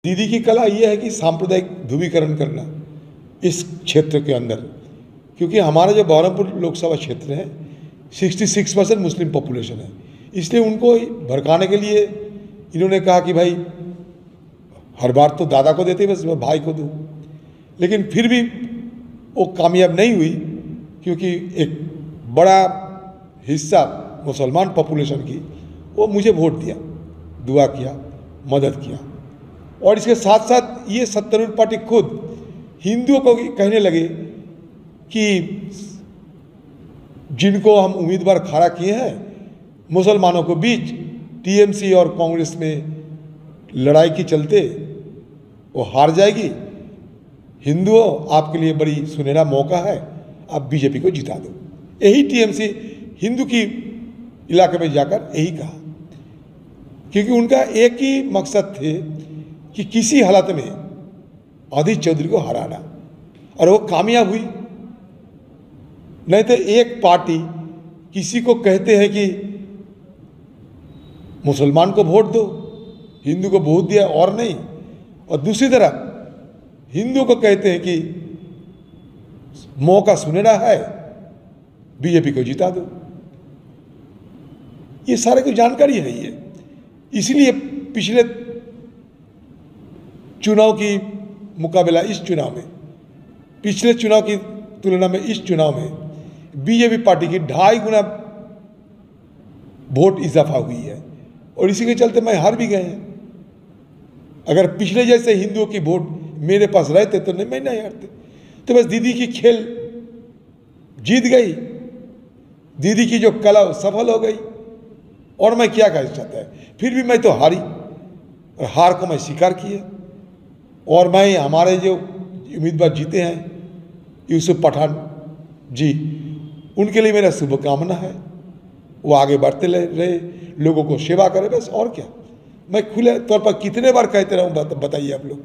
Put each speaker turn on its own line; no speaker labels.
दीदी की कला ये है कि सांप्रदायिक ध्रुवीकरण करना इस क्षेत्र के अंदर, क्योंकि हमारा जो बहरमपुर लोकसभा क्षेत्र है 66% मुस्लिम पॉपुलेशन है, इसलिए उनको भड़काने के लिए इन्होंने कहा कि भाई हर बार तो दादा को देते बस मैं भाई को दूँ, लेकिन फिर भी वो कामयाब नहीं हुई, क्योंकि एक बड़ा हिस्सा मुसलमान पॉपुलेशन की वो मुझे वोट दिया, दुआ किया, मदद किया। और इसके साथ साथ ये सत्तारूढ़ पार्टी खुद हिंदुओं को कहने लगे कि जिनको हम उम्मीदवार खड़ा किए हैं मुसलमानों को बीच टीएमसी और कांग्रेस में लड़ाई के चलते वो हार जाएगी, हिंदुओं आपके लिए बड़ी सुनहरा मौका है, आप बीजेपी को जिता दो। यही टीएमसी हिंदू की इलाके में जाकर यही कहा, क्योंकि उनका एक ही मकसद थे कि किसी हालत में अधीर चौधरी को हराना, और वो कामयाब हुई। नहीं तो एक पार्टी किसी को कहते हैं कि मुसलमान को वोट दो, हिंदू को वोट दिया और नहीं, और दूसरी तरफ हिंदू को कहते हैं कि मौका सुनहरा है, बीजेपी को जिता दो। ये सारे को जानकारी है ये, इसलिए पिछले चुनाव की मुकाबला इस चुनाव में, पिछले चुनाव की तुलना में इस चुनाव में बीजेपी पार्टी की 2.5 गुना वोट इजाफा हुई है, और इसी के चलते मैं हार भी गए हैं। अगर पिछले जैसे हिंदुओं की वोट मेरे पास रहते तो मैं नहीं हारते। तो बस दीदी की खेल जीत गई, दीदी की जो कला सफल हो गई, और मैं क्या कर सकता है। फिर भी मैं तो हारी, और हार को मैं स्वीकार किया, और मैं हमारे जो उम्मीदवार जीते हैं यूसुफ पठान जी, उनके लिए मेरा शुभकामना है, वो आगे बढ़ते रहे, लोगों को सेवा करे, बस और क्या। मैं खुले तौर पर कितने बार कहते रहूँ बताइए आप लोग।